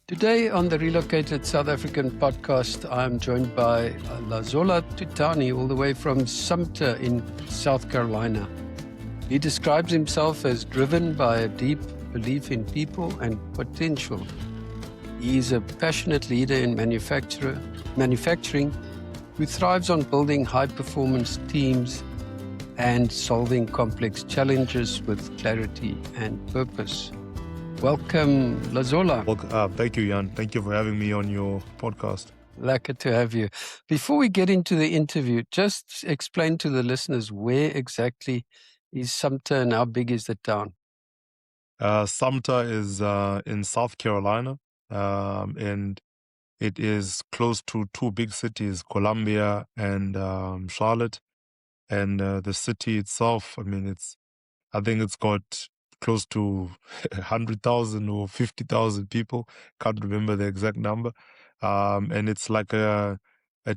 Today on the Relocated South African podcast, I'm joined by Lazola Tutani, all the way from Sumter in South Carolina. He describes himself as driven by a deep belief in people and potential. He is a passionate leader in manufacturing who thrives on building high-performance teams and solving complex challenges with clarity and purpose. Welcome, Lazola. Thank you, Jan. Thank you for having me on your podcast. Lucky to have you. Before we get into the interview, just explain to the listeners where exactly is Sumter and how big is the town? Sumter is in South Carolina, and it is close to two big cities, Columbia and Charlotte. And the city itself, I think it's got close to 100,000 or 50,000 people. Can't remember the exact number. And it's like a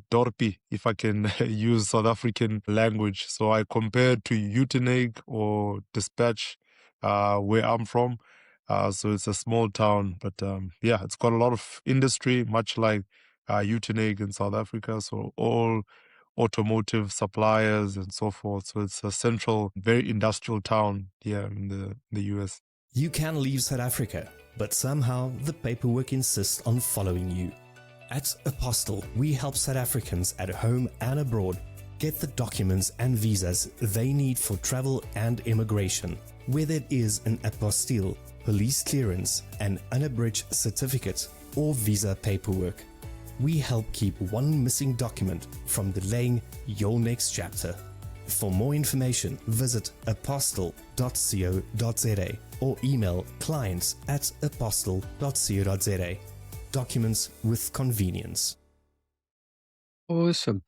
dorpie, if I can use South African language. So I compare to Uitenhage or Dispatch, where I'm from. So it's a small town, but it's got a lot of industry, much like Uitenhage in South Africa. So all automotive suppliers and so forth. So it's a central, very industrial town here in the US. You can leave South Africa, but somehow the paperwork insists on following you. At Apostle, we help South Africans at home and abroad get the documents and visas they need for travel and immigration. Whether it is an apostille, police clearance, an unabridged certificate, or visa paperwork, we help keep one missing document from delaying your next chapter. For more information, visit apostle.co.za or email clients@apostle.co.za. Documents with convenience. Awesome.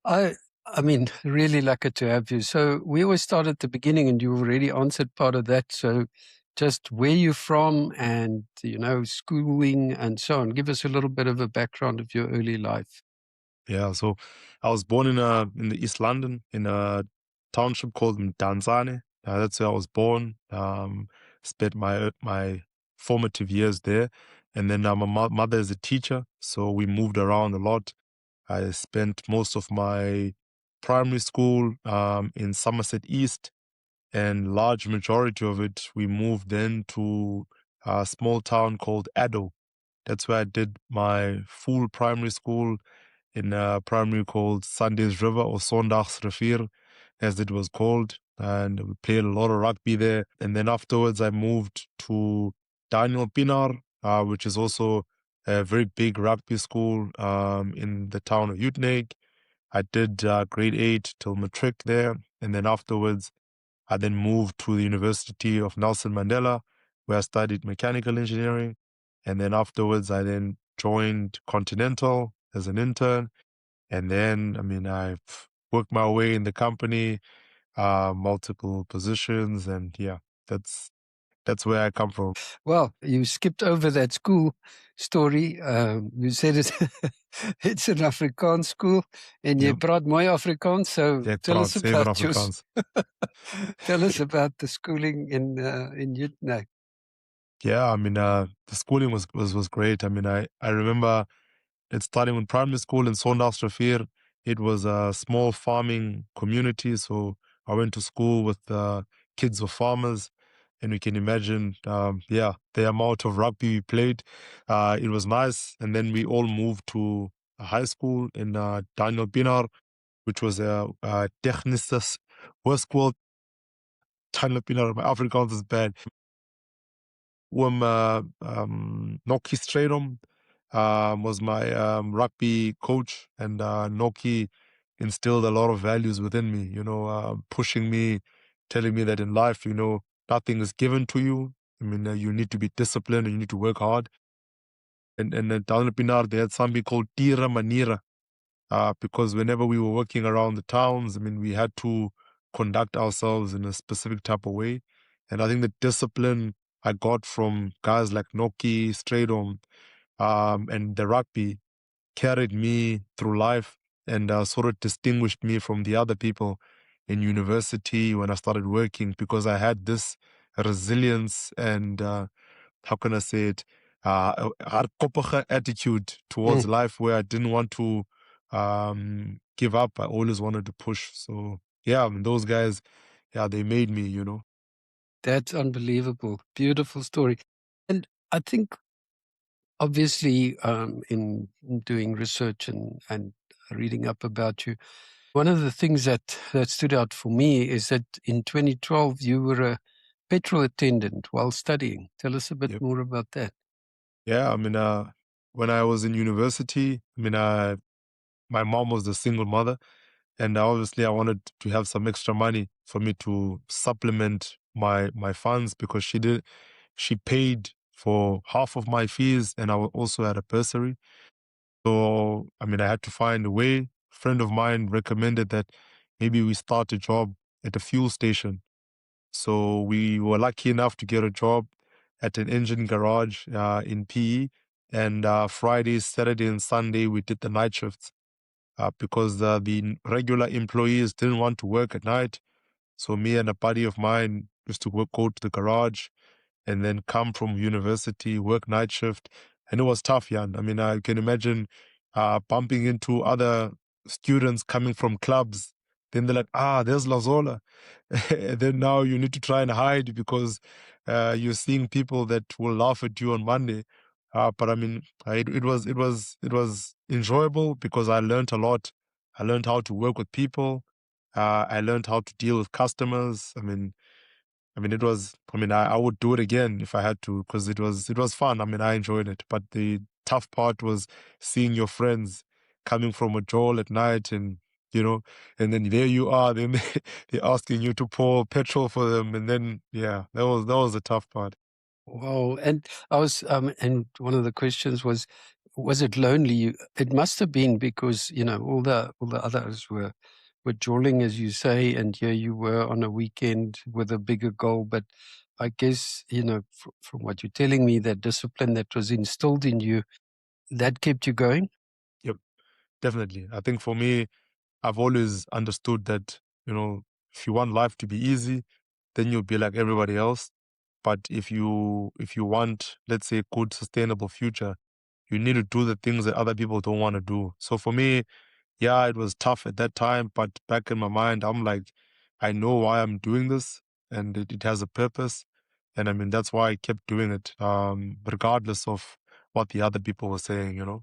I mean, really lucky to have you. So we always start at the beginning and you already answered part of that. So just where you're from and, schooling and so on. Give us a little bit of a background of your early life. Yeah, so I was born in the East London in a township called Mdantsane. That's where I was born. Spent my formative years there. And then my mother is a teacher, so we moved around a lot. I spent most of my primary school in Somerset East, and large majority of it, we moved then to a small town called Addo. That's where I did my full primary school in a primary called Sunday's River or Sondagsrivier, as it was called. And we played a lot of rugby there. And then afterwards, I moved to Daniel Pinar, which is also a very big rugby school in the town of Uitenhage. I did grade 8 till matric there. And then afterwards, I then moved to the University of Nelson Mandela, where I studied mechanical engineering. And then afterwards, I then joined Continental as an intern. And then, I've worked my way in the company, multiple positions. And that's where I come from. Well, you skipped over that school story. You said it's an Afrikaans school and you praat mooi Afrikaans. So tell us about tell us about the schooling in Uitenhage. Yeah, the schooling was great. I remember it starting with primary school in Sondagsrivier. It was a small farming community, so I went to school with kids of farmers, and you can imagine, the amount of rugby we played. It was nice, and then we all moved to a high school in Daniel Pinar, which was a technische hoërskool. Daniel Pinar, my Afrikaans is bad. Noki Stradom was my rugby coach, and Noki instilled a lot of values within me, pushing me, telling me that in life, nothing is given to you. You need to be disciplined and you need to work hard. And at Daniel Pinar, they had something called Tira Manira, because whenever we were working around the towns, we had to conduct ourselves in a specific type of way. And I think the discipline I got from guys like Noki, Stradom, and the rugby carried me through life and sort of distinguished me from the other people in university when I started working, because I had this resilience and, how can I say it, hardkoppige attitude towards life where I didn't want to give up. I always wanted to push. So yeah, I mean, those guys, yeah, they made me, you know. That's unbelievable. Beautiful story. And I think, obviously, in doing research and reading up about you, one of the things that stood out for me is that in 2012, you were a petrol attendant while studying. Tell us a bit Yep. more about that. Yeah, I mean, when I was in university, I mean, my mom was a single mother, and obviously I wanted to have some extra money for me to supplement my funds because she paid for half of my fees, and I also had a bursary. So I mean, I had to find a way. A friend of mine recommended that maybe we start a job at a fuel station. So we were lucky enough to get a job at an engine garage in PE. And Friday, Saturday, and Sunday, we did the night shifts because the regular employees didn't want to work at night. So me and a buddy of mine used to go to the garage and then come from university, work night shift. And it was tough, Jan. I mean, I can imagine bumping into other students coming from clubs. Then they're like, there's Lazola. And then now you need to try and hide because you're seeing people that will laugh at you on Monday. But I mean, it was enjoyable because I learned a lot. I learned how to work with people. I learned how to deal with customers. I mean, it was. I mean, I would do it again if I had to because it was fun. I mean, I enjoyed it. But the tough part was seeing your friends coming from a joel at night, and and then there you are. Then they're asking you to pour petrol for them, and then yeah, that was the tough part. Wow. And and one of the questions was it lonely? It must have been because, all the others were jawling, as you say, and here you were on a weekend with a bigger goal. But I guess, from what you're telling me, that discipline that was instilled in you, that kept you going. Yep, definitely. I think for me, I've always understood that if you want life to be easy, then you'll be like everybody else. But if you want, let's say, a good sustainable future, you need to do the things that other people don't want to do. So for me, yeah, it was tough at that time, but back in my mind, I'm like, I know why I'm doing this, and it has a purpose. And I mean, that's why I kept doing it, regardless of what the other people were saying. Well,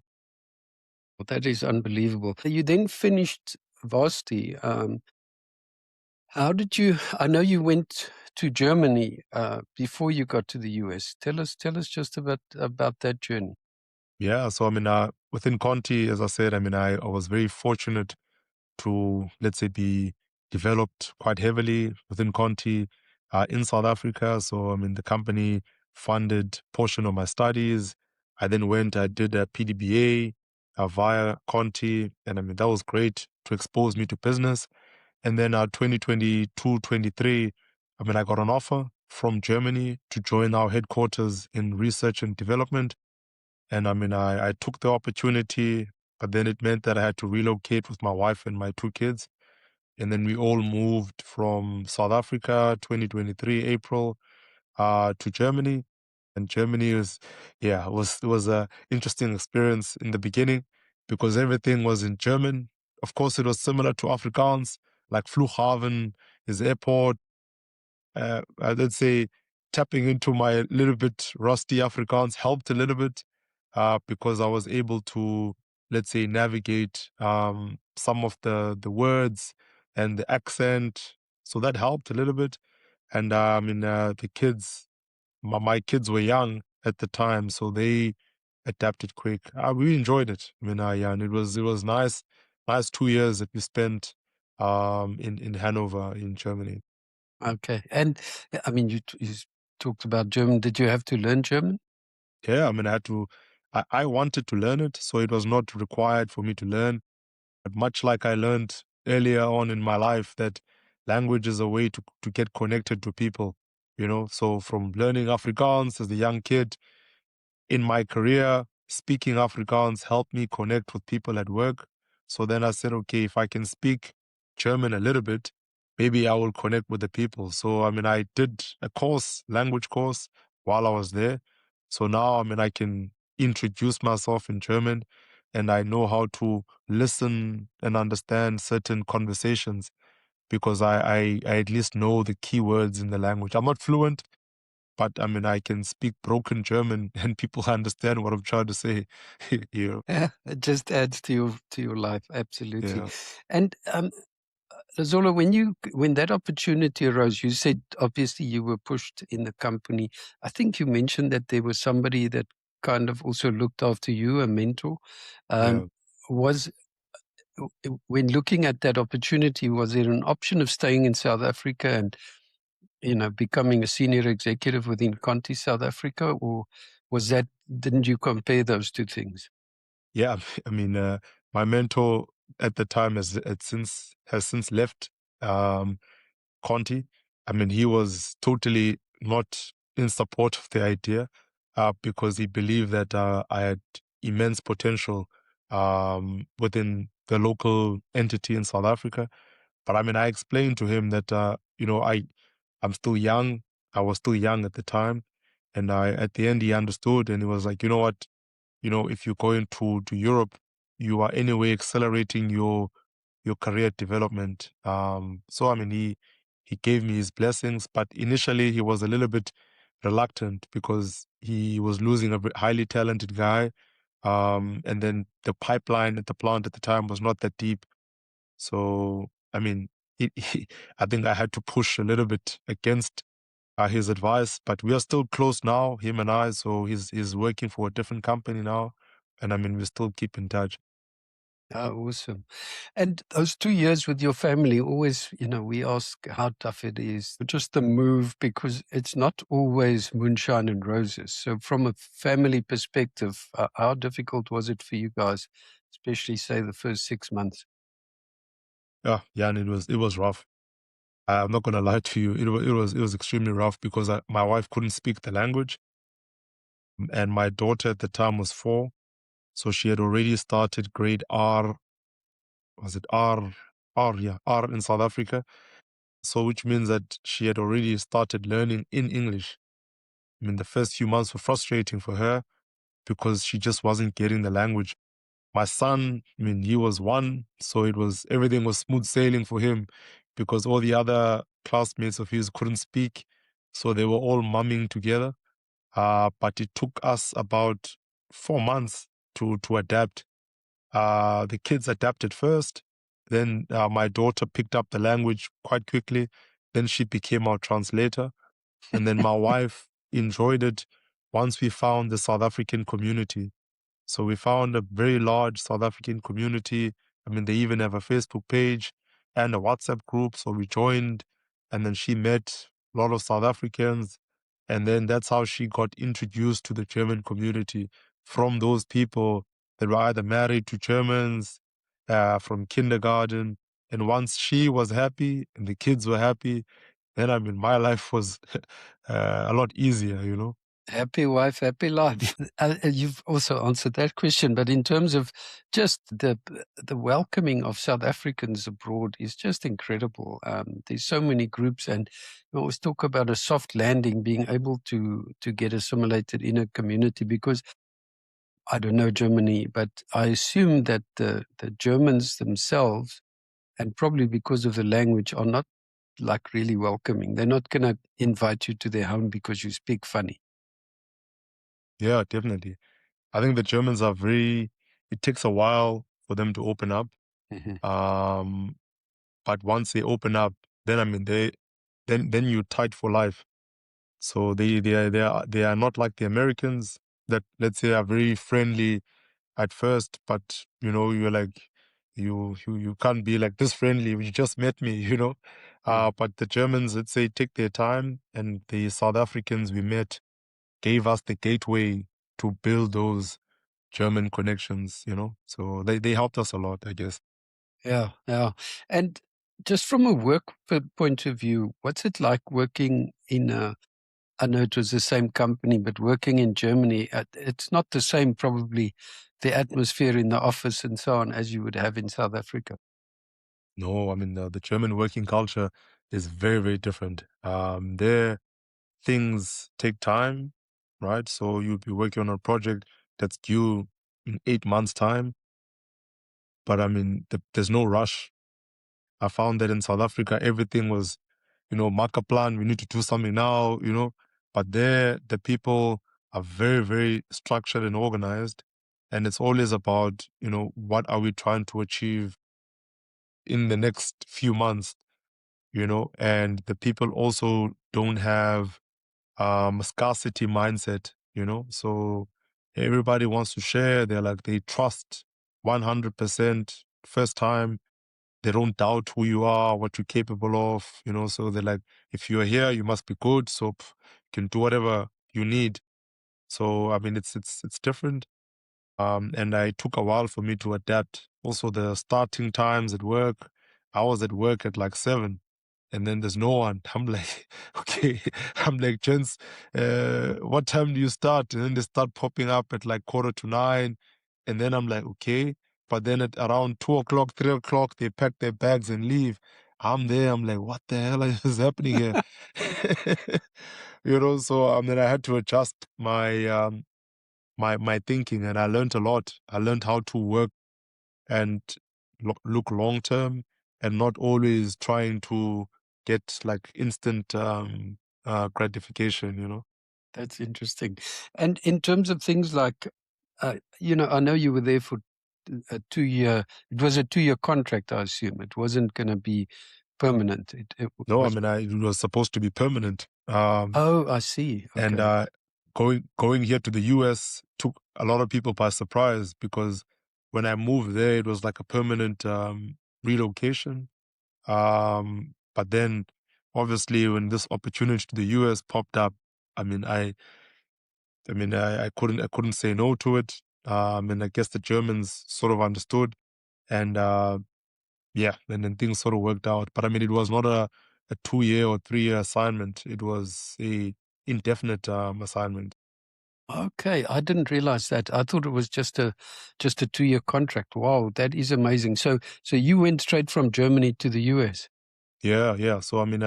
that is unbelievable. You then finished varsity. How did you? I know you went to Germany before you got to the US. Tell us just about that journey. Yeah, so I mean, within Conti, as I said, I mean, I was very fortunate to, let's say, be developed quite heavily within Conti in South Africa. So, I mean, the company funded portion of my studies. I then I did a PDBA via Conti. And I mean, that was great to expose me to business. And then 2022, 23, I mean, I got an offer from Germany to join our headquarters in research and development. And I mean, I took the opportunity, but then it meant that I had to relocate with my wife and my two kids. And then we all moved from South Africa, 2023, April, to Germany. And Germany it was a interesting experience in the beginning because everything was in German. Of course, it was similar to Afrikaans, like Flughafen is airport, I'd say tapping into my little bit rusty Afrikaans helped a little bit because I was able to, let's say, navigate some of the words and the accent. So that helped a little bit. And I mean, the kids, my kids were young at the time, so they adapted quick. We enjoyed it. I mean, yeah, and it was nice 2 years that we spent in Hanover in Germany. Okay. And I mean, you talked about German. Did you have to learn German? Yeah, I mean, I wanted to learn it, so it was not required for me to learn. But much like I learned earlier on in my life, that language is a way to get connected to people. So from learning Afrikaans as a young kid, in my career, speaking Afrikaans helped me connect with people at work. So then I said, okay, if I can speak German a little bit, maybe I will connect with the people. So, I mean, I did a language course while I was there. So now, I mean, I can introduce myself in German, and I know how to listen and understand certain conversations because I at least know the key words in the language. I'm not fluent, but I mean, I can speak broken German and people understand what I'm trying to say. you know? Yeah, it just adds to your life, absolutely. Yeah. And Lazola, when that opportunity arose, you said obviously you were pushed in the company. I think you mentioned that there was somebody that kind of also looked after you, a mentor. Yeah. Was when looking at that opportunity, was there an option of staying in South Africa and becoming a senior executive within Conti South Africa, or was that didn't you compare those two things? Yeah. I mean, my mentor at the time has since left Conti. I mean, he was totally not in support of the idea because he believed that I had immense potential within the local entity in South Africa. But I mean, I explained to him that I'm still young. I was still young at the time, and at the end he understood, and he was like, you know what, if you're going to Europe, you are anyway accelerating your career development. So I mean, he gave me his blessings, but initially he was a little bit reluctant because he was losing a highly talented guy, and then the pipeline at the plant at the time was not that deep. So I mean, I think I had to push a little bit against his advice, but we are still close now, him and I. So he's working for a different company now, and I mean, we still keep in touch. Oh, awesome. And those 2 years with your family, always, we ask how tough it is, just the move, because it's not always moonshine and roses. So, from a family perspective, how difficult was it for you guys, especially, say, the first 6 months? Yeah, and it was rough. I'm not gonna lie to you. It was extremely rough because my wife couldn't speak the language, and my daughter at the time was 4, so she had already started grade R. Was it R? R, yeah, R in South Africa. So which means that she had already started learning in English. I mean, the first few months were frustrating for her because she just wasn't getting the language. My son, I mean, he was 1, so everything was smooth sailing for him because all the other classmates of his couldn't speak, so they were all mumming together. But it took us about 4 months to adapt. The kids adapted first, then my daughter picked up the language quite quickly. Then she became our translator, and then my wife enjoyed it once we found the South African community. So we found a very large South African community. I mean, they even have a Facebook page and a WhatsApp group. So we joined, and then she met a lot of South Africans. And then that's how she got introduced to the German community from those people that were either married to Germans from kindergarten. And once she was happy and the kids were happy, then I mean, my life was a lot easier. Happy wife, happy life. You've also answered that question, but in terms of just the welcoming of South Africans abroad is just incredible. There's so many groups, and we always talk about a soft landing, being able to get assimilated in a community. Because I don't know Germany, but I assume that the Germans themselves, and probably because of the language, are not like really welcoming. They're not going to invite you to their home because you speak funny. Yeah, definitely. I think the Germans it takes a while for them to open up. Um, but once they open up, then I mean then you're tight for life. So they are not like the Americans that, let's say, are very friendly at first, but you're like you can't be like this friendly. You just met me. But the Germans, let's say, take their time, and the South Africans we met gave us the gateway to build those German connections. So they helped us a lot, I guess. Yeah, yeah. And just from a work point of view, what's it like working I know it was the same company, but working in Germany, it's not the same, probably, the atmosphere in the office and so on, as you would have in South Africa. No, I mean, the German working culture is very, very different. There, things take time, right? So you'll be working on a project that's due in 8 months' time. But I mean, there's no rush. I found that in South Africa, everything was, mark a plan. We need to do something now, But there, the people are very, very structured and organized. And it's always about, what are we trying to achieve in the next few months, And the people also don't have scarcity mindset, So everybody wants to share. They trust 100% first time. They don't doubt who you are, what you're capable of, So they're like, if you're here, you must be good. So you can do whatever you need. So I mean, it's different. And it took a while for me to adapt. Also, the starting times at work. I was at work at like 7, and then there's no one. I'm like, okay. I'm like, gents, what time do you start? And then they start popping up at like 8:45, and then I'm like, okay. But then at around 2 o'clock, 3 o'clock, they pack their bags and leave. I'm there. I'm like, what the hell is happening here? So I mean, I had to adjust my thinking, and I learned a lot. I learned how to work and look long term, and not always trying to get like instant gratification. That's interesting. And in terms of things like, I know you were there for a 2 year. It was a 2 year contract, I assume. It wasn't going to be permanent. It No, I was. mean, it was supposed to be permanent. Oh, I see. And Okay. going here to the US took a lot of people by surprise, because when I moved there, it was like a permanent relocation. But then obviously when this opportunity to the US popped up, I mean, I couldn't say no to it. And I guess the Germans sort of understood, and yeah, and then things sort of worked out. But I mean, it was not a 2 year or 3 year assignment. It was a indefinite assignment. Okay, I didn't realize that. I thought it was just a 2 year contract. Wow, that is amazing. So you went straight from Germany to the US. Yeah, yeah. So I mean,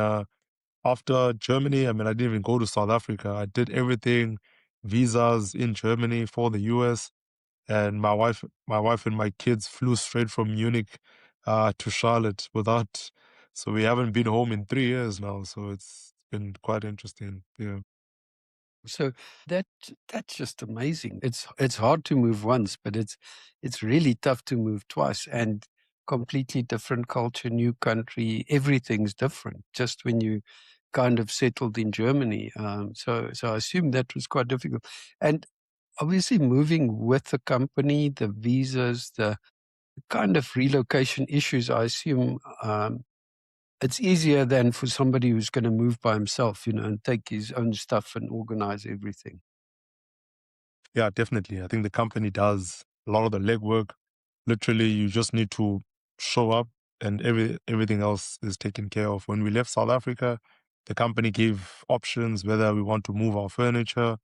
after Germany, I mean, I didn't even go to South Africa. I did everything, visas in Germany for the US. And my wife and my kids flew straight from Munich to Charlotte without. So we haven't been home in 3 years now. So it's been quite interesting. Yeah. So that that's just amazing. It's hard to move once, but it's really tough to move twice, and completely different culture, new country, everything's different. Just when you kind of settled in Germany, so I assume that was quite difficult, and obviously moving with the company, the visas, the kind of relocation issues. I assume it's easier than for somebody who's going to move by himself, and take his own stuff and organize everything. Yeah, definitely. I think the company does a lot of the legwork. Literally, you just need to show up, and everything else is taken care of. When we left South Africa, the company gave options whether we want to move our furniture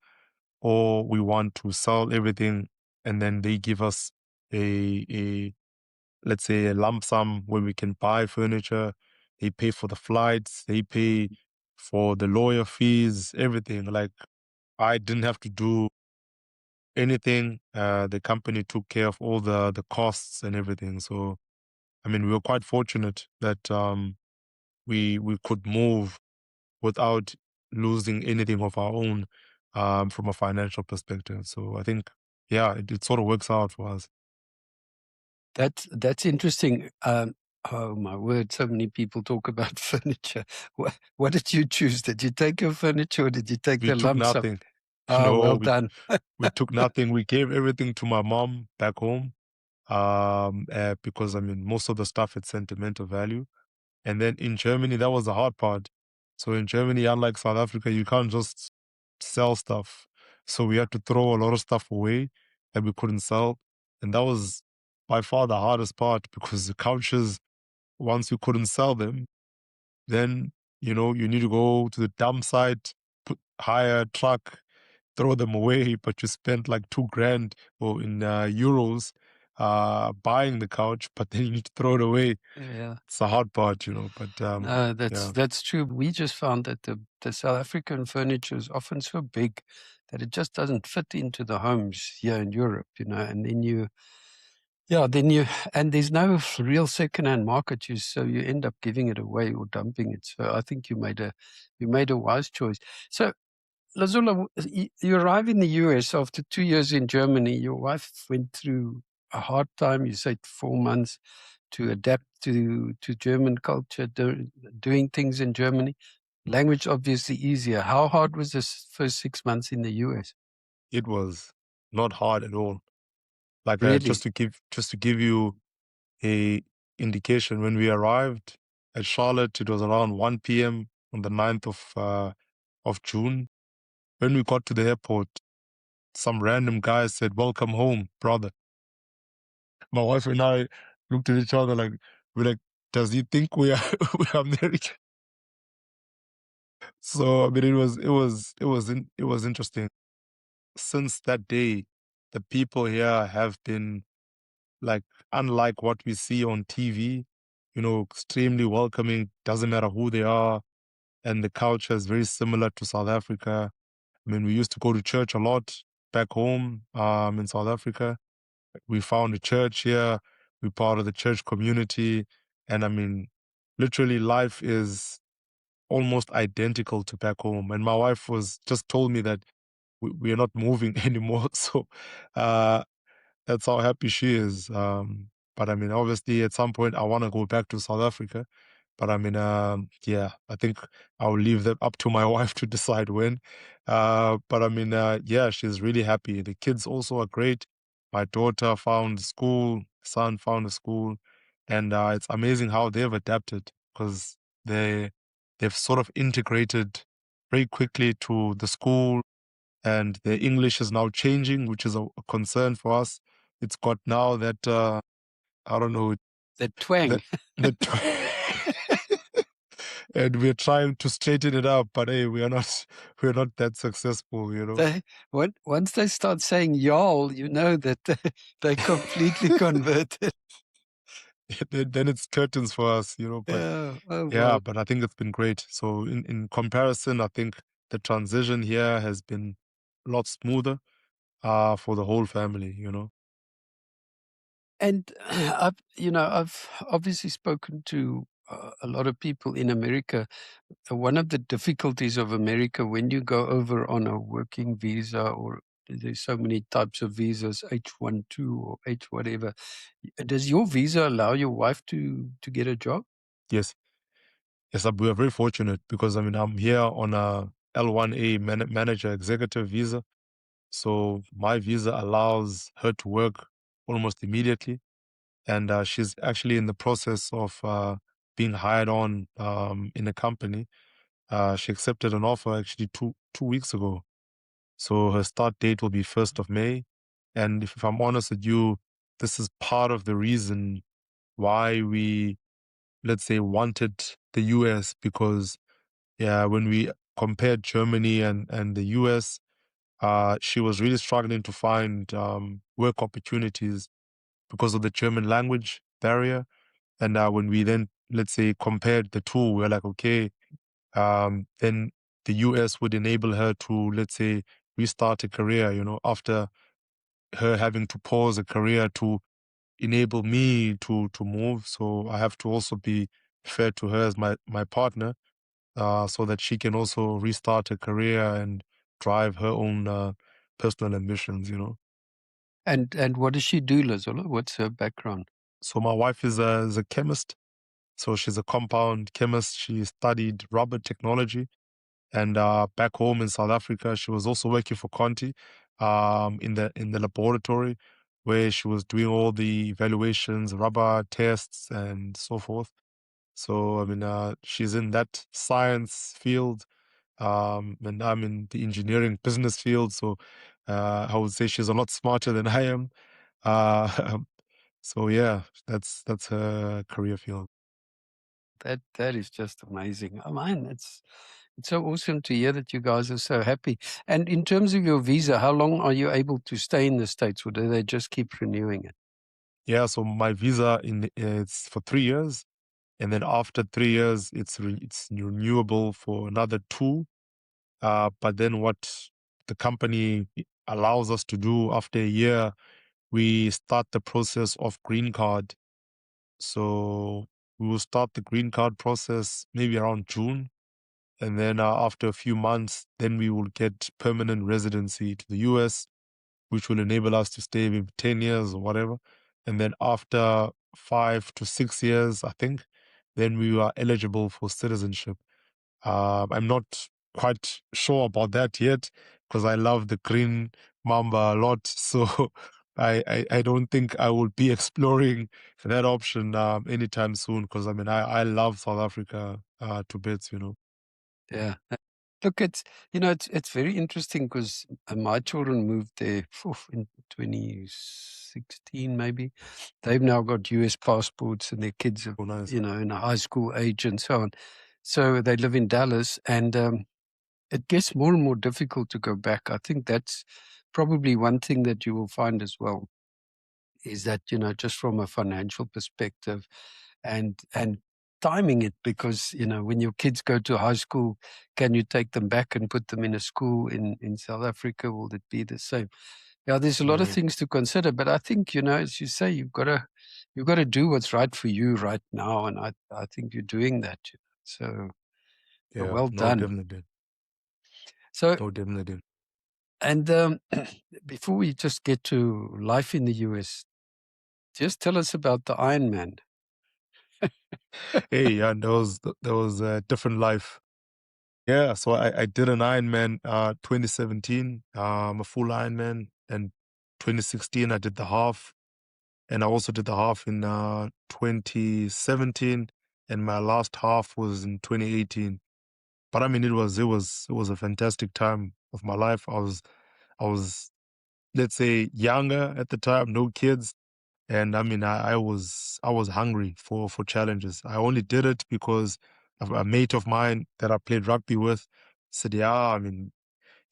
or we want to sell everything, and then they give us a let's say a lump sum where we can buy furniture. They pay for the flights, they pay for the lawyer fees, everything. Like, I didn't have to do anything. The company took care of all the costs and everything. So I mean, we were quite fortunate that we could move without losing anything of our own from a financial perspective. So I think, yeah, it sort of works out for us. That's interesting. Oh my word! So many people talk about furniture. What did you choose? Did you take your furniture, or did you take We the took lump sum? nothing. Ah, No, well we done. we took nothing. We gave everything to my mom back home, because I mean, most of the stuff had sentimental value. And then in Germany, that was the hard part. So in Germany, unlike South Africa, you can't just sell stuff. So we had to throw a lot of stuff away that we couldn't sell. And that was by far the hardest part, because the couches, once you couldn't sell them, then, you need to go to the dump site, hire a truck, throw them away, but you spent like 2 grand or in euros buying the couch, but then you need to throw it away. Yeah. It's the hard part, But No, yeah, that's true. We just found that the South African furniture is often so big that it just doesn't fit into the homes here in Europe, and and there's no real second-hand market, so you end up giving it away or dumping it. So I think you made a wise choice. So Lazola, you arrive in the US after 2 years in Germany. Your wife went through a hard time. You said 4 months to adapt to German culture, doing things in Germany. Language obviously easier. How hard was this first 6 months in the US? it was not hard at all. Like Really? just to give you a indication, when we arrived at Charlotte, it was around 1 p.m. on the 9th of June. When we got to the airport, some random guy said, "Welcome home, brother." My wife and I looked at each other like, we're like, does he think we are we are American? So I mean, it was interesting. Since that day, the people here have been like unlike what we see on TV. Extremely welcoming. Doesn't matter who they are, and the culture is very similar to South Africa. I mean, we used to go to church a lot back home in South Africa. We found a church here. We're part of the church community. And I mean, literally, life is almost identical to back home. And my wife was just told me that we are not moving anymore. So uh, that's how happy she is. But I mean, obviously, at some point, I want to go back to South Africa. But I mean, yeah, I think I'll leave that up to my wife to decide when. But I mean, yeah, she's really happy. The kids also are great. My daughter found school, son found a school, and it's amazing how they've adapted because they they've sort of integrated very quickly to the school, and their English is now changing, which is a concern for us. It's got now that I don't know The twang. that that and we're trying to straighten it up, but hey, we're not that successful. Once they start saying y'all, you know that they completely converted. Then it's curtains for us. But Yeah. Oh, yeah, wow. but I think it's been great. So in comparison, I think the transition here has been a lot smoother for the whole family. And I've obviously spoken to a lot of people in America. One of the difficulties of America when you go over on a working visa, or there's so many types of visas, H-1, or H whatever. Does your visa allow your wife to get a job? Yes. Yes, we are very fortunate because I mean I'm here on a L1A manager executive visa. So my visa allows her to work almost immediately, and she's actually in the process of being hired on in a company. She accepted an offer actually two weeks ago. So her start date will be 1st of May. And if I'm honest with you, this is part of the reason why we, let's say, wanted the US, because yeah, when we compared Germany and the US, she was really struggling to find work opportunities because of the German language barrier. And when we then, let's say, compared the two, we're like, okay, then the US would enable her to, let's say, restart a career, after her having to pause a career to enable me to move. So I have to also be fair to her as my partner, so that she can also restart her career and drive her own personal ambitions. And what does she do, Lazola? What's her background? So my wife is a chemist. So she's a compound chemist. She studied rubber technology. And back home in South Africa, she was also working for Conti in the laboratory, where she was doing all the evaluations, rubber tests, and so forth. So I mean, she's in that science field, and I'm in the engineering business field. So I would say she's a lot smarter than I am. Uh, so yeah, that's her career field. That is just amazing. Oh man, it's so awesome to hear that you guys are so happy. And in terms of your visa, how long are you able to stay in the States, or do they just keep renewing it? Yeah, so my visa it's for 3 years, and then after 3 years, it's renewable for another two. But then what the company allows us to do after a year, we start the process of green card. So we will start the green card process maybe around June. And then after a few months, then we will get permanent residency to the US, which will enable us to stay maybe 10 years or whatever. And then after 5 to 6 years, I think, then we are eligible for citizenship. I'm not quite sure about that yet because I love the green mamba a lot. So I don't think I will be exploring that option anytime soon because I mean, I love South Africa to bits. Yeah. Look, it's very interesting because my children moved there in 2016, maybe. They've now got US passports and their kids are, Oh, nice. in a high school age and so on. So they live in Dallas, and it gets more and more difficult to go back. I think that's probably one thing that you will find as well is that, just from a financial perspective and timing it, because, when your kids go to high school, can you take them back and put them in a school in South Africa? Will it be the same? Yeah, there's a lot of Mm, things to consider, but I think, as you say, you've got to do what's right for you right now, and I think you're doing that. So yeah, well no, done. definitely. So, No, definitely. and before we just get to life in the US, just tell us about the Ironman. Hey, yeah, that was a different life. Yeah, so I did an Ironman 2017, a full Ironman, and 2016 I did the half, and I also did the half in 2017, and my last half was in 2018. But I mean, it was a fantastic time of my life. I was let's say younger at the time, no kids, and I mean, I was hungry for challenges. I only did it because of a mate of mine that I played rugby with said, "Yeah, I mean,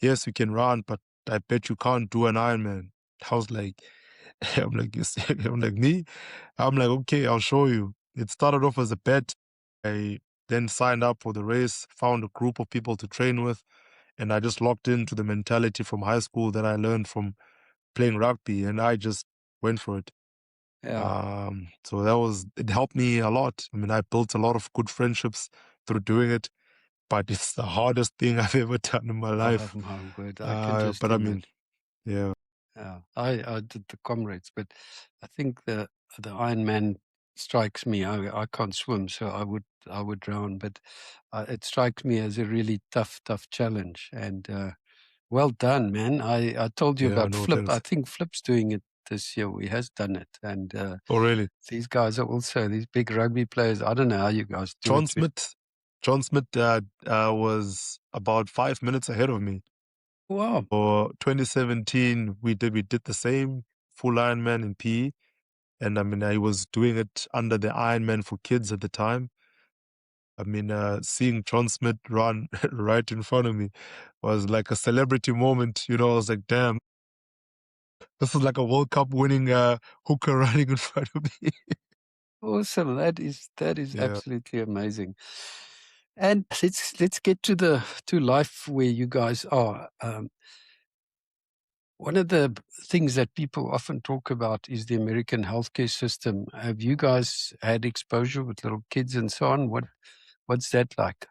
yes, you can run, but I bet you can't do an Ironman." I was like, I'm like, I'm like me. I'm like, okay, I'll show you. It started off as a bet. I then signed up for the race, found a group of people to train with, and I just locked into the mentality from high school that I learned from playing rugby, and I just went for it. Yeah. So it helped me a lot. I mean, I built a lot of good friendships through doing it, but it's the hardest thing I've ever done in my Oh life. my word, I can just But I mean, imagine. yeah, Yeah, I did the comrades, but I think the Ironman strikes me. I can't swim, so I would drown. But it strikes me as a really tough challenge. And well done, man. I told you yeah, about no, Flip. I thanks. think Flip's doing it this year. He has done it, and Oh, really? these guys are also these big rugby players. I don't know how you guys do John it. Smith, John Smith was about 5 minutes ahead of me. Wow. For 2017, we did the same full Ironman in PE, and I mean, I was doing it under the Ironman for kids at the time. I mean, seeing John Smith run right in front of me was like a celebrity moment. I was like, damn, this is like a World Cup winning hooker running in front of me. Awesome. That is Yeah. absolutely amazing. And let's get to life where you guys are. One of the things that people often talk about is the American healthcare system. Have you guys had exposure with little kids and so on? What's that like?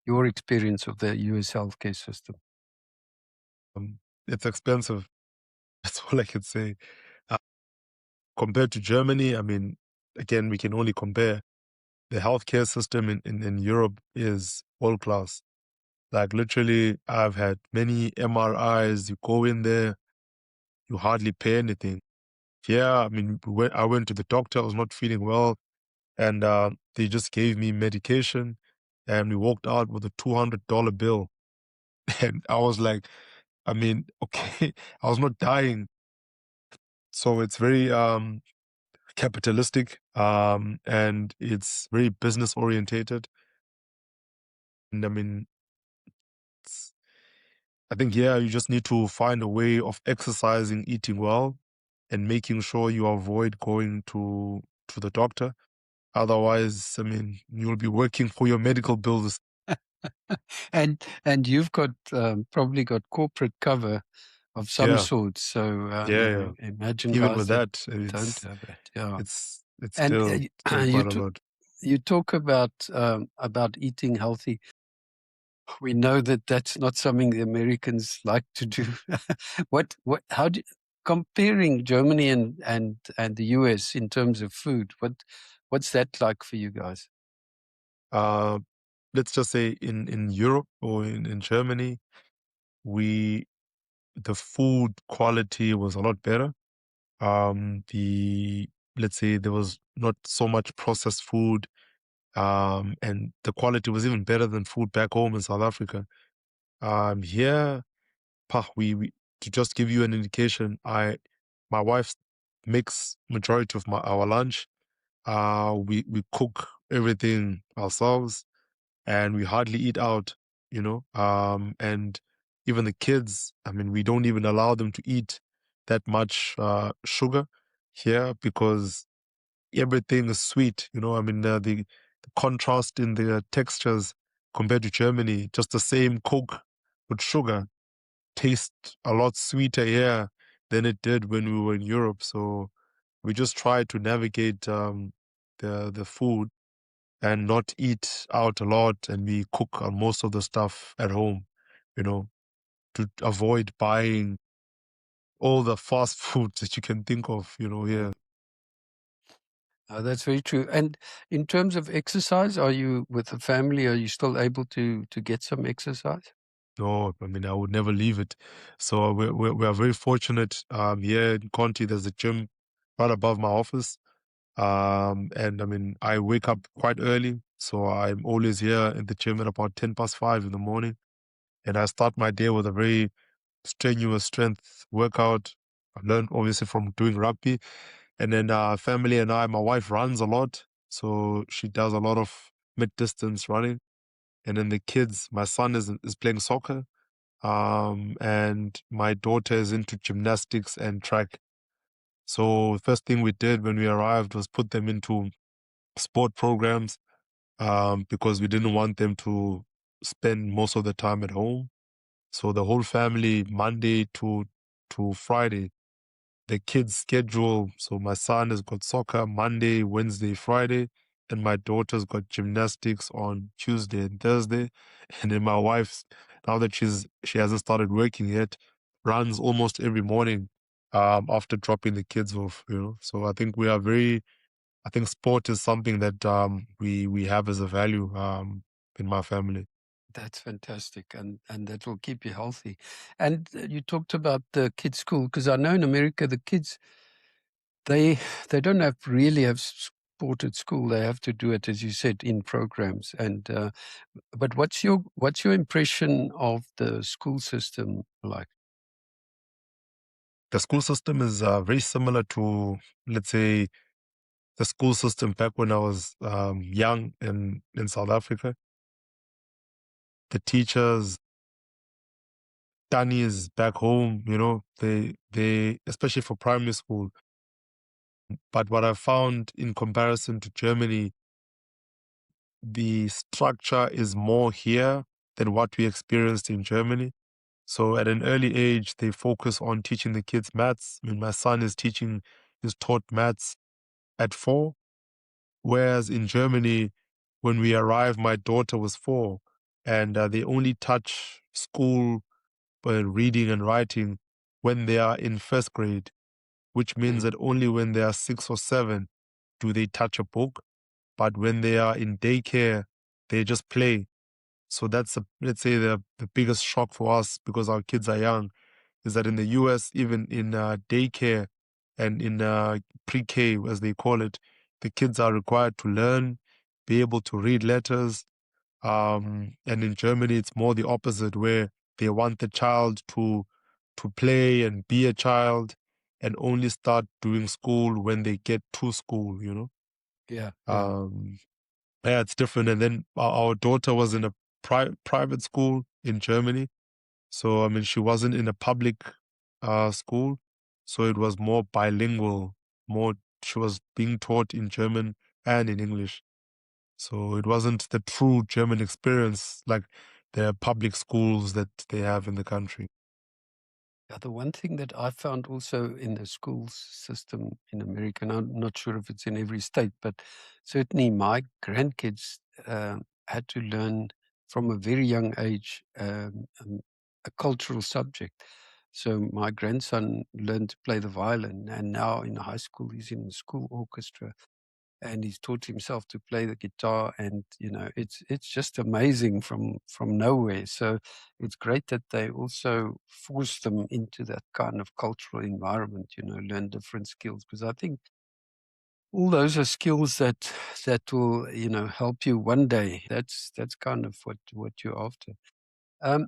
Your experience of the US healthcare system? Um, it's expensive. That's all I can say. Uh, Compared to Germany, I mean, again, we can only compare. The healthcare system in Europe is world class. Like literally, I've had many MRIs. You go in there, you hardly pay anything. Yeah, I mean, I went to the doctor. I was not feeling well, and they just gave me medication, and we walked out with a $200 bill. And I was like, I mean, okay, I was not dying. So it's very capitalistic, and it's very business orientated. And I mean, it's, I think, yeah, you just need to find a way of exercising, eating well, and making sure you avoid going to the doctor. Otherwise, I mean, you'll be working for your medical bills. And you've got probably got corporate cover of some Yeah, sort. So yeah, yeah. imagine Even with guys that that, don't have it. Yeah. it's And still you quite a lot. you talk about eating healthy. We know that that's not something the Americans like to do. How do comparing Germany and the US in terms of food? What's that like for you guys? Uh, let's just say in Europe or in Germany, we the food quality was a lot better. The let's say there was not so much processed food, and the quality was even better than food back home in South Africa. Here, we to just give you an indication, my wife makes majority of our lunch. We cook everything ourselves, and we hardly eat out, you know. And even the kids, I mean, we don't even allow them to eat that much sugar here because everything is sweet, you know. I mean, the contrast in the textures compared to Germany, just the same Coke with sugar tastes a lot sweeter here than it did when we were in Europe. So we just try to navigate the food and not eat out a lot, and we cook most of the stuff at home, you know, to avoid buying all the fast food that you can think of, you know, Yeah. here. That's very true. And in terms of exercise, are you with the family? Are you still able to get some exercise? No, I mean, I would never leave it. So we are very fortunate. Here in Conti, there's a gym right above my office. And I mean, I wake up quite early, so I'm always here in the gym at about 5:10 in the morning. And I start my day with a very strenuous strength workout. I learned obviously from doing rugby. And then family and my wife runs a lot. So she does a lot of mid-distance running. And then the kids, my son is playing soccer. And my daughter is into gymnastics and track. So the first thing we did when we arrived was put them into sport programs, because we didn't want them to spend most of the time at home. So the whole family, Monday to Friday, the kids' schedule. So my son has got soccer Monday, Wednesday, Friday, and my daughter's got gymnastics on Tuesday and Thursday. And then my wife's, now that she hasn't started working yet, runs almost every morning after dropping the kids off, you know. So I think sport is something that we have as a value in my family. That's fantastic, and that will keep you healthy. And you talked about the kids' school, because I know in America the kids they don't really have sport at school. They have to do it, as you said, in programs. And but what's your impression of the school system like? The school system is very similar to, let's say, the school system back when I was young in South Africa. The teachers, Tanis back home, you know, they especially for primary school. But what I found in comparison to Germany, the structure is more here than what we experienced in Germany. So at an early age, they focus on teaching the kids maths. I mean, my son is taught maths at 4. Whereas in Germany, when we arrived, my daughter was 4, and they only touch school reading and writing when they are in first grade, which means Mm. that only when they are 6 or 7 do they touch a book. But when they are in daycare, they just play. So that's, let's say, the biggest shock for us because our kids are young, is that in the US, even in daycare and in pre-K, as they call it, the kids are required to learn, be able to read letters. And in Germany, it's more the opposite, where they want the child to play and be a child and only start doing school when they get to school, you know? Yeah, yeah. Um, yeah, it's different. And then our daughter was in a private school in Germany. So, I mean, she wasn't in a public school. So it was more bilingual, more she was being taught in German and in English. So it wasn't the true German experience like the public schools that they have in the country. Yeah, the one thing that I found also in the school system in America, and I'm not sure if it's in every state, but certainly my grandkids had to learn from a very young age a cultural subject. So my grandson learned to play the violin, and now in high school he's in the school orchestra, and he's taught himself to play the guitar, and it's just amazing from nowhere. So it's great that they also force them into that kind of cultural environment, learn different skills, because I think all those are skills that will help you one day. That's kind of what you're after. um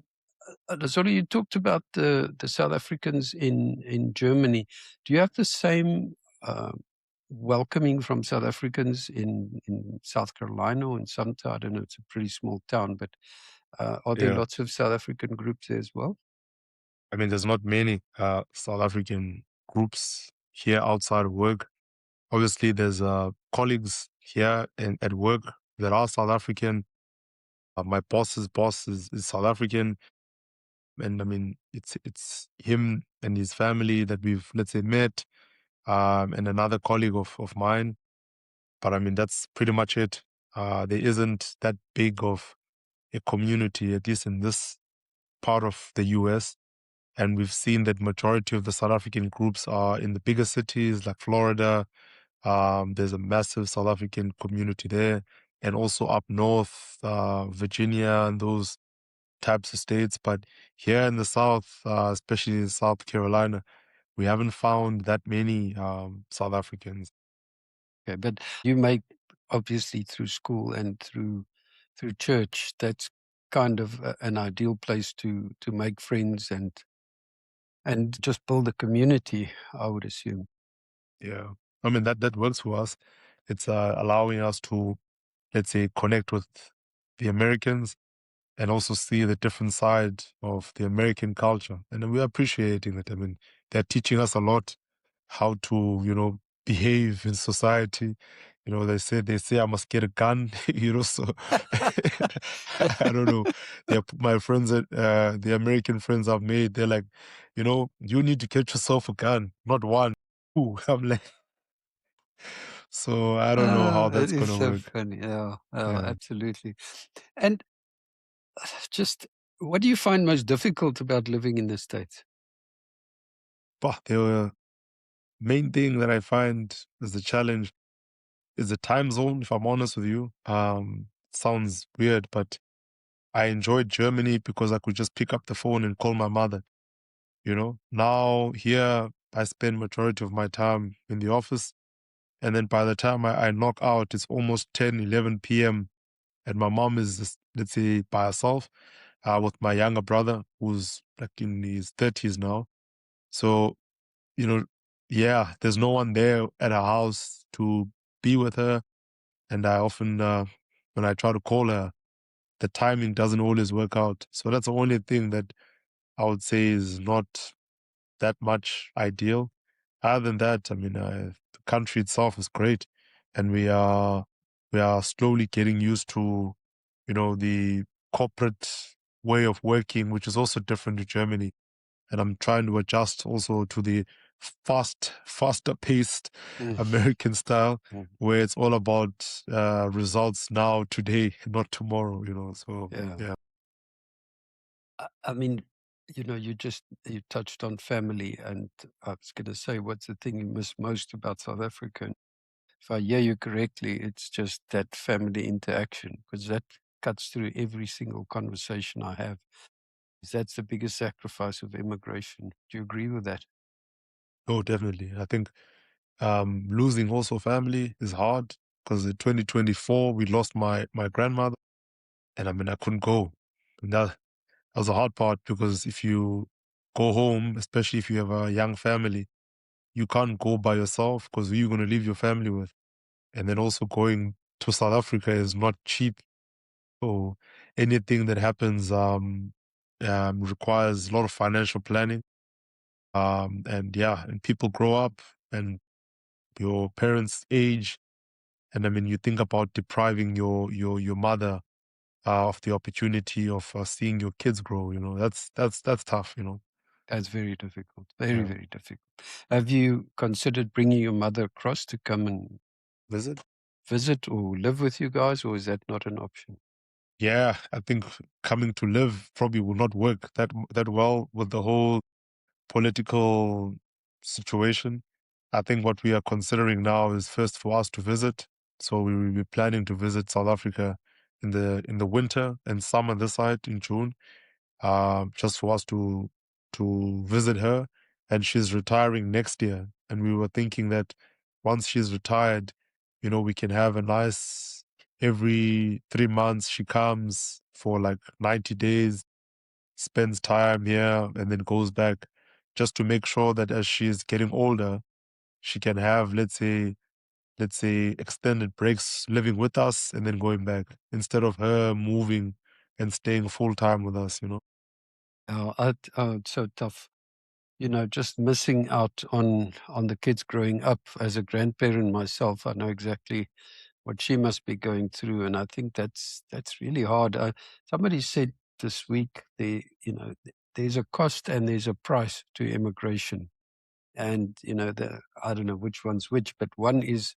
Sorry, you talked about the South Africans in Germany. Do you have the same uh, welcoming from South Africans in South Carolina or in Sumter? I don't know, it's a pretty small town, but are there Yeah. lots of South African groups there as well? I mean, there's not many South African groups here outside of work. Obviously, there's colleagues here at work that are South African. My boss's boss is South African, and I mean, it's him and his family that we've, let's say, met, and another colleague of mine. But I mean, that's pretty much it. There isn't that big of a community, at least in this part of the US. And we've seen that majority of the South African groups are in the bigger cities like Florida. There's a massive South African community there. And also up north, Virginia and those types of states. But here in the South, especially in South Carolina, we haven't found that many South Africans. Okay, but you make, obviously, through school and through church, that's kind of an ideal place to make friends and just build a community, I would assume. Yeah. I mean, that works for us. It's allowing us to, let's say, connect with the Americans and also see the different side of the American culture. And we're appreciating it. I mean, they're teaching us a lot how to, behave in society. They say I must get a gun, so I don't know. My friends the American friends I've made, they're like, you need to get yourself a gun, not one. Ooh, I'm like, so I don't know how It that's is gonna so work. funny. Yeah, yeah, Yeah. absolutely. And just what do you find most difficult about living in the States? But the main thing that I find is the challenge is the time zone, if I'm honest with you. Sounds weird, but I enjoyed Germany because I could just pick up the phone and call my mother. Now here I spend majority of my time in the office. And then by the time I knock out, it's almost 10, 11 p.m. And my mom is just, let's say, by herself with my younger brother who's like in his 30s now. So, you know, yeah, there's no one there at her house to be with her. And I often, when I try to call her, the timing doesn't always work out. So that's the only thing that I would say is not that much ideal. Other than that, I mean, the country itself is great, and we are slowly getting used to, the corporate way of working, which is also different to Germany. And I'm trying to adjust also to the faster paced Mm, American style, mm, where it's all about results now, today, not tomorrow. So yeah. yeah. I mean, you touched on family, and I was going to say, what's the thing you miss most about South Africa? If I hear you correctly, it's just that family interaction, because that cuts through every single conversation I have. That's the biggest sacrifice of immigration. Do you agree with that? Oh, definitely. I think losing also family is hard because in 2024 we lost my grandmother, and I mean I couldn't go. And that was the hard part because if you go home, especially if you have a young family, you can't go by yourself because who you going to leave your family with? And then also going to South Africa is not cheap. So anything that happens requires a lot of financial planning. And people grow up and your parents age. And I mean, you think about depriving your mother of the opportunity of seeing your kids grow. That's tough. That's very difficult. Very, Yeah. very difficult. Have you considered bringing your mother across to come and Visit. visit or live with you guys, or is that not an option? Yeah, I think coming to live probably will not work that well with the whole political situation. I think what we are considering now is first for us to visit. So we will be planning to visit South Africa in the winter and summer this side in June, just for us to visit her. And she's retiring next year. And we were thinking that once she's retired, we can have a nice every 3 months she comes for like 90 days, spends time here, and then goes back, just to make sure that as she's getting older, she can have, let's say extended breaks living with us and then going back, instead of her moving and staying full time with us. It's so tough. Just missing out on the kids growing up. As a grandparent myself, I know exactly what she must be going through, and I think that's really hard. Somebody said this week, there's a cost and there's a price to immigration, and I don't know which one's which, but one is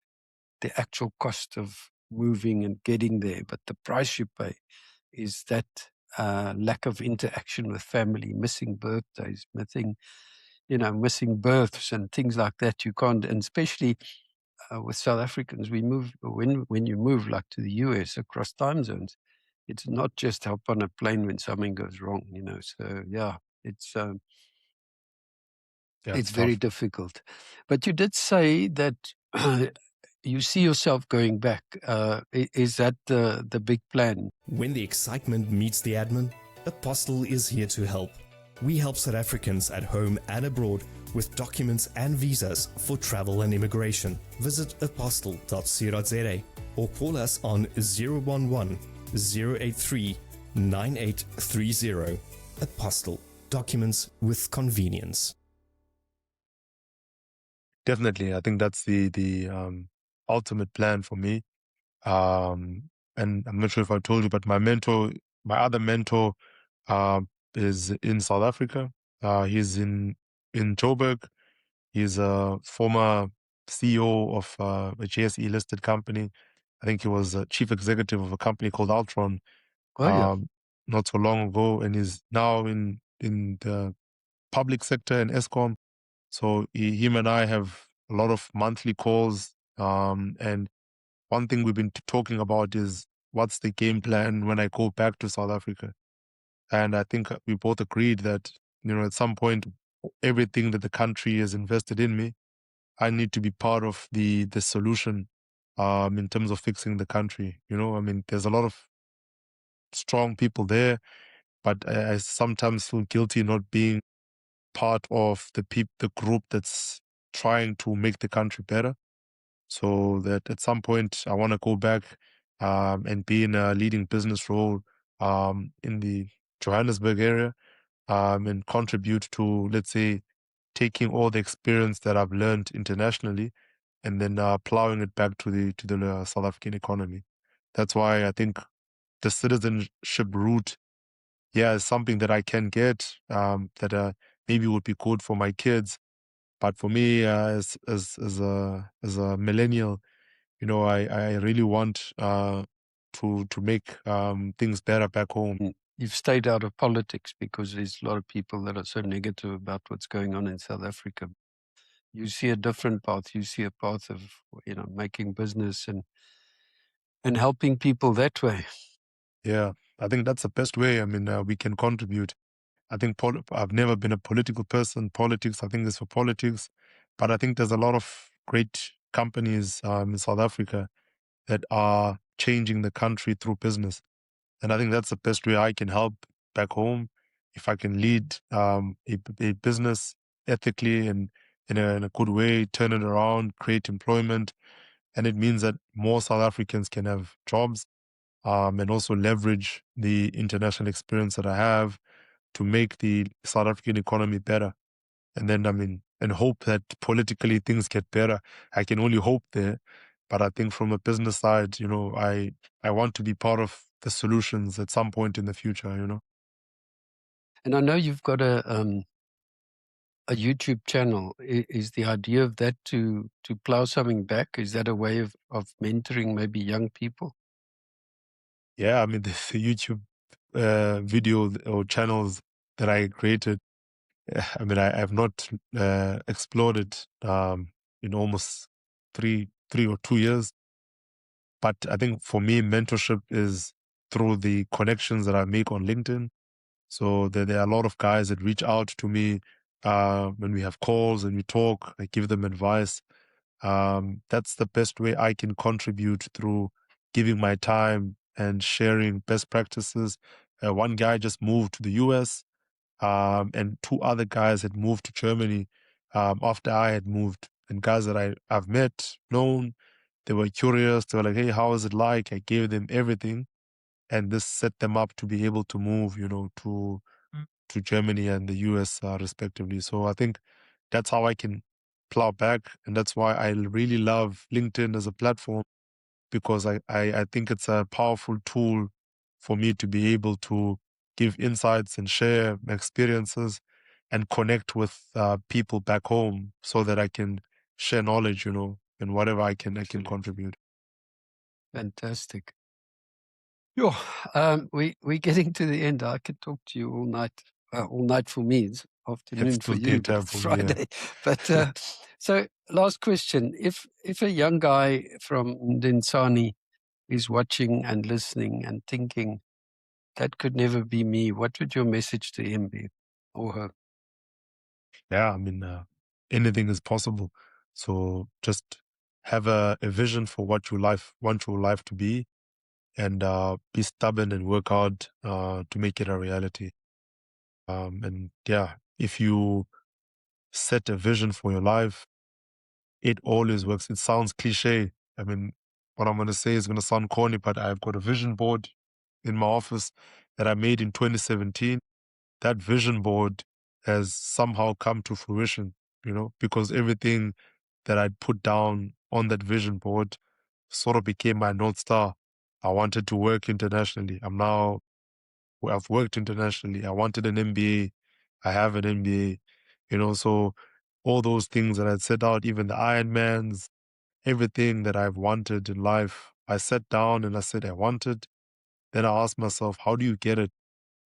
the actual cost of moving and getting there, but the price you pay is that lack of interaction with family, missing birthdays, missing births and things like that. You can't, and especially with South Africans, we move when you move like to the US across time zones. It's not just hop on a plane when something goes wrong. So yeah, it's um, Yeah, it's it's very tough. difficult. But you did say that you see yourself going back. Is that the big plan? When the excitement meets the admin, Apostle is here to help. We help South Africans at home and abroad with documents and visas for travel and immigration. Visit apostle.co.za or call us on 011 083 9830. Apostle, documents with convenience. Definitely, I think that's the ultimate plan for me. And I'm not sure if I told you, but my other mentor, uh, is in South Africa. He's in Joburg. He's a former CEO of a JSE listed company. I think he was a chief executive of a company called Altron, Oh yeah. um, not so long ago, and he's now in the public sector in Eskom. So him and I have a lot of monthly calls, and one thing we've been talking about is what's the game plan when I go back to South Africa. And I think we both agreed that, at some point, everything that the country has invested in me, I need to be part of the solution, in terms of fixing the country. I mean, there's a lot of strong people there, but I sometimes feel guilty not being part of the group that's trying to make the country better. So that at some point I want to go back, and be in a leading business role, in the Johannesburg area, and contribute to, let's say, taking all the experience that I've learned internationally and then plowing it back to the South African economy. That's why I think the citizenship route, yeah, is something that I can get, that maybe would be good for my kids. But for me, as a millennial, I really want to make things better back home. You've stayed out of politics because there's a lot of people that are so negative about what's going on in South Africa. You see a different path. You see a path of, making business and helping people that way. Yeah, I think that's the best way. I mean, we can contribute. I think I've never been a political person. Politics, I think, is for politics. But I think there's a lot of great companies, in South Africa that are changing the country through business. And I think that's the best way I can help back home. If I can lead, a business ethically and in a good way, turn it around, create employment. And it means that more South Africans can have jobs, and also leverage the international experience that I have to make the South African economy better. And then, and hope that politically things get better. I can only hope there. But I think from a business side, I want to be part of the solutions at some point in the future, And I know you've got a YouTube channel. Is the idea of that to plow something back? Is that a way of mentoring maybe young people? Yeah, the YouTube video or channels that I created, I have not explored it in almost three or 2 years. But I think for me, mentorship is through the connections that I make on LinkedIn. So there are a lot of guys that reach out to me when we have calls and we talk. I give them advice. That's the best way I can contribute, through giving my time and sharing best practices. One guy just moved to the US, and 2 other guys had moved to Germany after I had moved. And guys that I've met, known, they were curious. They were like, hey, how is it like? I gave them everything. And this set them up to be able to move, to Germany and the US respectively. So I think that's how I can plow back. And that's why I really love LinkedIn as a platform, because I think it's a powerful tool for me to be able to give insights and share my experiences and connect with people back home, so that I can share knowledge, and whatever I can contribute. Fantastic. Yo, we're getting to the end. I could talk to you all night. All night for me, it's afternoon for you, but it's Friday. But so, last question: If a young guy from Dinsani is watching and listening and thinking, that could never be me, what would your message to him be, or her? Yeah, anything is possible. So just have a vision for what you want your life to be, and be stubborn and work hard to make it a reality. And yeah, if you set a vision for your life, it always works. It sounds cliche. What I'm going to say is going to sound corny, but I've got a vision board in my office that I made in 2017. That vision board has somehow come to fruition, because everything that I'd put down on that vision board sort of became my North Star. I wanted to work internationally. I've worked internationally. I wanted an MBA. I have an MBA, so all those things that I'd set out, even the Ironmans, everything that I've wanted in life, I sat down and I said I wanted. Then I asked myself, how do you get it?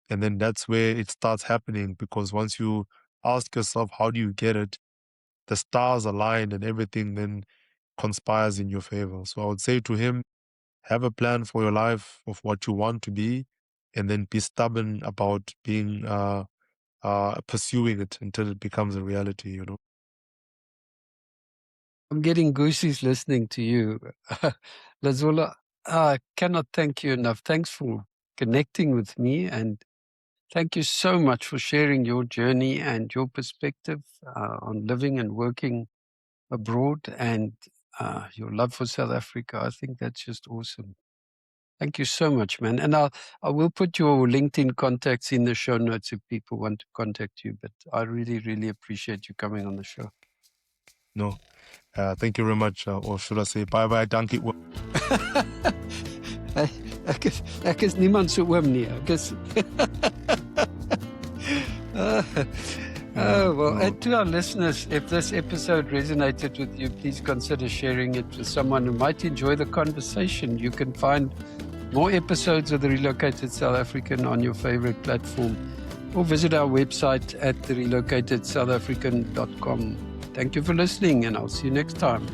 And then that's where it starts happening, because once you ask yourself, how do you get it? The stars align and everything then conspires in your favor. So I would say to him, have a plan for your life of what you want to be, and then be stubborn about being pursuing it until it becomes a reality, I'm getting goosies listening to you. Lazola, I cannot thank you enough. Thanks for connecting with me, and thank you so much for sharing your journey and your perspective on living and working abroad, and your love for South Africa. I think that's just awesome. Thank you so much, man. And I will put your LinkedIn contacts in the show notes if people want to contact you. But I really, really appreciate you coming on the show. No, thank you very much. Or should I say bye-bye, dankie. Ek is niemand so oom nie. And to our listeners, if this episode resonated with you, please consider sharing it with someone who might enjoy the conversation. You can find more episodes of The Relocated South African on your favorite platform, or visit our website at therelocatedSouthAfrican.com. Thank you for listening, and I'll see you next time.